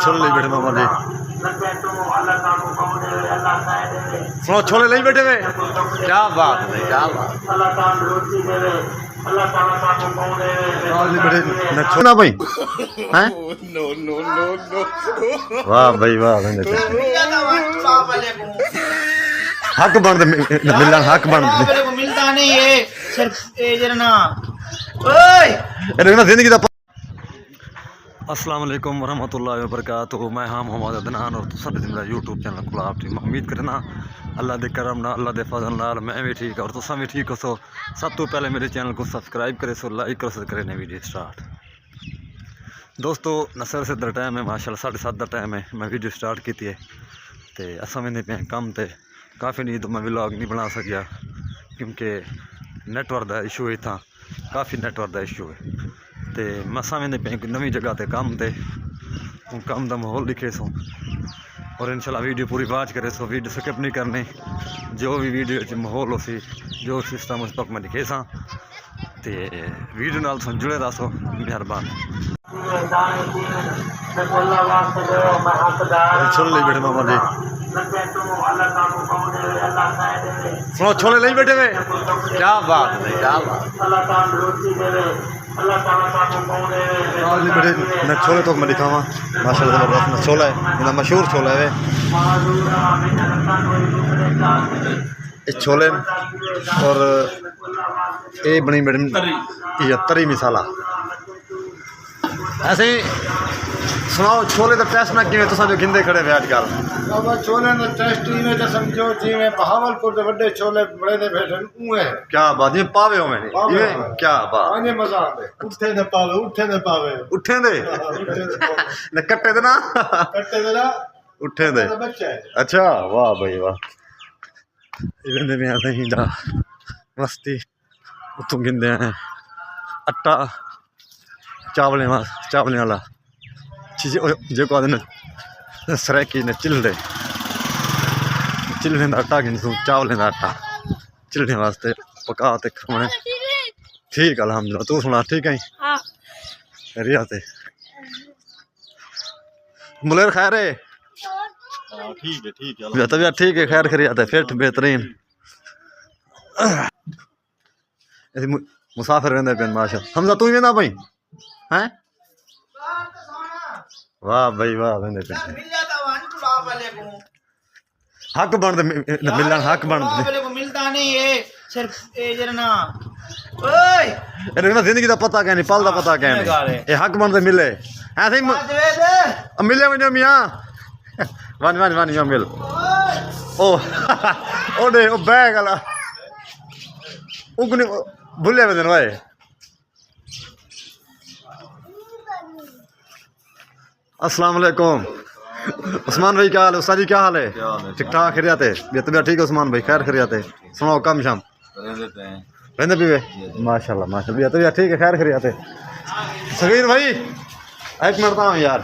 छोले नहीं बैठे मामा जी, सुनो छोले नहीं बैठे हुए, क्या बात है, क्या बात ना भाई हैं? वाह भाई वाह, हक बन मिलना, हक बन मिलता नहीं है सिर्फ जिंदगी का। अस्सलाम वालेकुम वरहमतुल्लाहि वबरकातुहू। मैं हाँ मोहम्मद अदनान और तुम मेरा यूट्यूब चैनल खुला आप ठीक उम्मीद करना अल्लाह दे करम ना अल्लाह दे फजल नाल मैं भी ठीक और तुम भी ठीक हो। सो सब तो पहले मेरे चैनल को सब्सक्राइब करे, सो लाइक करो, सो करें वीडियो स्टार्ट। दोस्तों नसर से दर टाइम है माशाल्लाह 7:30 का टाइम है, मैं वीडियो स्टार्ट की है तो समझते पे कम तो काफ़ी नहीं तो मैं व्लॉग नहीं बना सकिया क्योंकि नेटवर्क का इशू है, इतना काफ़ी नेटवर्क का इशू है तो मैं समझते पे नवी जगह ते कम ते कम का माहौल दिखे सो और इंशाल्लाह वीडियो पूरी बात करे सो वीडियो स्किप नहीं करनी। जो भी वीडियो माहौल हो सी जो सिस्टम उस तक मैं दिखे सा तो वीडियो नाल जुड़े रह सो मेहरबान। छोले नहीं बैठे मामा जी, सुनो छोले नहीं बैठे हुए, क्या बात है, क्या बात बैठे न छोले तो मैं दिखावा माशाल्लाह ज़बरदस्त न छोला है, इतना मशहूर छोला है ये छोले और ये बनी बड़ी ये तरी मिसाला ऐसे ही सुनाओ। छोले का टेस्ट ना किमें तुसा जो गिंदे खड़े हुए आजकल छोले का टेस्ट इवें तो समझो जिवें बहावलपुर के बड़े छोले बड़े दे बैठन उए। क्या बात ये पावे हो मैंने ये क्या बात आने मजा आवे उठे ने पावे उठे ने पावे उठे दे न कट्टे दे ना कट्टे दे ना उठे दे बच्चा है। अच्छा वाह भाई वाह इवें में आते ही दा मस्ती उतों गिंदे हैं आटा चावलें वाला चीज़ जो को आदन सरेकी ने चिल्ले का आटा गिनसूँ चावलें का आटा चिल्लने वास्ते पका ते खाने ठीक अल्हम्दुलिल्लाह। तू सुना ठीक है रिया ते मुलेर खैर है ठीक है तबीयत ठीक है खैर खरियात है फिट बेहतरीन ऐसे मुसाफिर रहते पे माशा हमजा तू ही वेंदा भाई हैं? वाह भाई वाह वेंदे पे हक बन मिलना हक बन मिलता नहीं है सिर्फ जिंदगी का पता क्या नहीं पल का पता क्या नहीं ये हक बन मिले ऐसे ही मिले वञो मियाँ वन वन वन यो मिल ओ ओडे ओ बैग वाला उगने भूले वजन वाए। अस्सलाम वालेकुम उस्मान भाई क्या हाल है? उस्ताद जी क्या हाल है? ठीक ठाक खरियात है? तबीयत ठीक है उस्मान भाई खैर खरियात है? सुनाओ कम शाम रहने पीवे माशाल्लाह माशाल्लाह तबीयत ठीक है खैर खरियात है? सगीर भाई एक मरता हूँ यार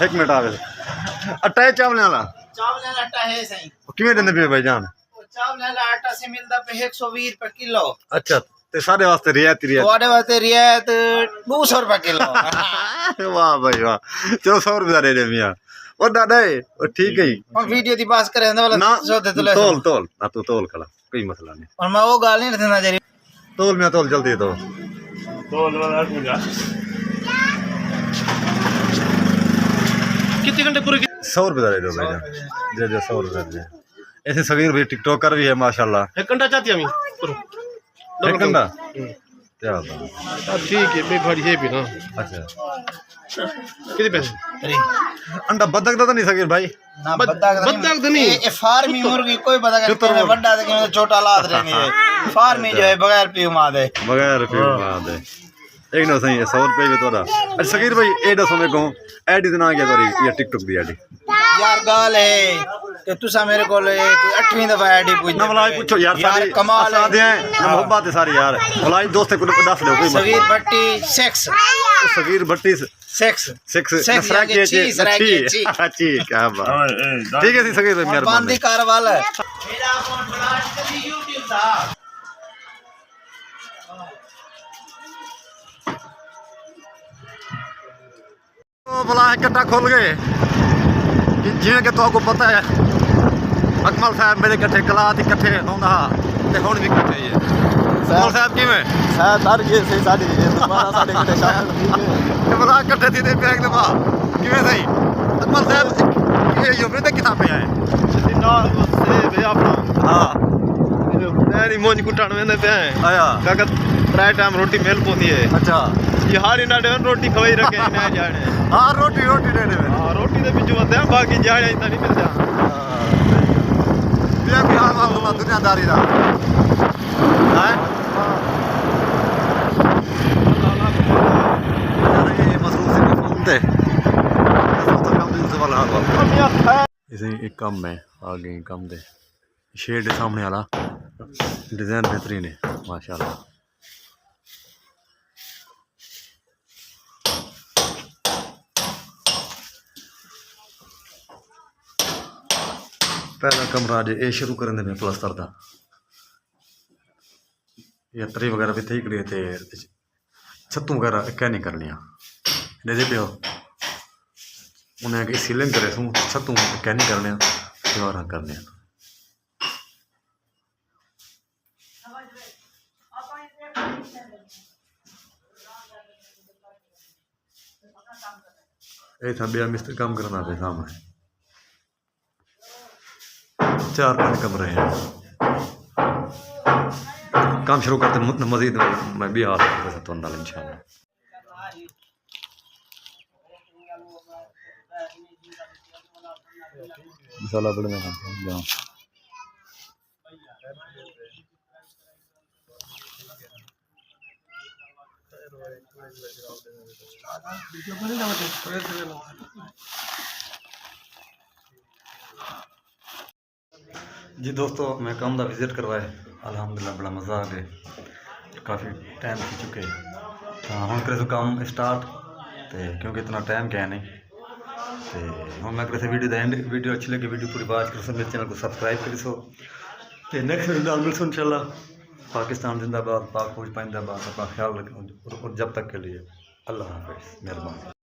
एक मिनट आ गए आटा है चावल वाला आटा है सही किमें देंदे पे भाई जान? चावल आटा से मिलता पे 120 रुपए किलो। अच्छा ते सारे वास्ते रियायत ਤੁਹਾਡੇ वास्ते रियायत 200 रुपए किलो। वाह भाई वाह चलो 100 रुपया दे दे मियां और दादा वो ठीक है और वीडियो दी बात करे वाला ना सौदे तो ले तोल तोल ना तू तोल कला कोई मसला नहीं और मैं वो गाल नहीं रखना जरी तोल मियां तोल जल्दी तो तोल वाला पूजा कितने घंटे पूरे 100 रुपया दे दो भाई जान दे 100 रुपया दे। ऐसे सगीर भाई टिकटॉकर भी है माशाल्लाह। 1 घंटा चाहती हमी एक घंटा क्या बात ठीक है मैं भारी है भी ना। अच्छा कितने पैसे अंडा बदक तो नहीं सगीर भाई ना बदक तो नहीं ये फार्मी मुर्गी कोई बदक नहीं बड़ा दे के छोटा लाद रही है फार्मी जो है बगैर पी मां दे एक ना सही है 100 रुपये भी थोड़ा। अच्छा सगीर भाई ए दसो मेरे को एडी दिन आ गया तोरी ये टिकटॉक दी एडी यार गाल है कि तुसा मेरे को 8वीं दफा आईडी पूछ ना मलाई पूछो यार सारी कमाल आसाद हैं ना मोहब्बत है सारी यार मलाई दोस्त को दस लो कोई सगीर भट्टी सेक्स सगीर भट्टी सेक्स सिक्स सेक्स यानी चीज अच्छी क्या बात ठीक है जी सगीर भाई मेहरबानी बांदी कार वाला मेरा अकाउंट बना के YouTube था तो भला है कट्टा खोल गए कि जिवें कि तुहानू पता है अकमल साहब मेरे कट्ठे कलात इकट्ठे आउंदा ते हुण भी कट्ठे ही है अकमल साहब किवें शायद हर ये से साड़ी दोबारा साढ़े कटे शामिल ते भला कट्ठे थी ते बैग दबा किवें सही अकमल साहब ये यो मेरे किताब पे आए ना से भैया अपना हां तेरी मोज कुटाण वेंदे पे आया काका प्राय टाइम रोटी मेल पोंदी है अच्छा ये हारी ना दे रोटी खवाई रखे ना जाने हां रोटी दे दे हां रोटी दे बिजू वंदे बाकी जाने इतना नहीं मिलदा ये भी हाल वाला दुनियादारी दा है ये मसरूफ से मफहूम थे तो काम दिन से वाला हाल इसे एक कम है आगे कम दे शेड के सामने वाला डिजाइन बेहतरीन है माशाल्लाह पहला कमरा जे ये शुरू करने में प्लस्तर का या तरी वगैरह भी ठीक रही थे छत्तू वगैरह क्या नहीं करनिया दे पियो उन्हें कि सीलिंग करे सूँ छत्तू क्या नहीं करने दीवार करने ये था बेया मिस्त्री काम करना पे सामने 4-5 कमरे हैं काम शुरू करते मजीद मैं भी आ सकता हूँ इंशाल्लाह मसाला बड़े में जाओ जी दोस्तों मैं काम का विजिट करवाए अल्हम्दुलिल्लाह बड़ा मज़ा आ गया काफ़ी टाइम हो चुके हाँ हम करे काम स्टार्ट तो क्योंकि इतना टाइम क्या नहीं तो हम मैं करे वीडियो एंड वीडियो अच्छी लगी वीडियो पूरी बात करो मेरे चैनल को सब्सक्राइब करो तो नेक्स्ट वीडियो मिलसो इंशाल्लाह पाकिस्तान जिंदाबाद पाक फौज पाइंदाबाद अपना ख्याल रखें और जब तक के लिए अल्लाह हाफ़िज़ मेहरबानी।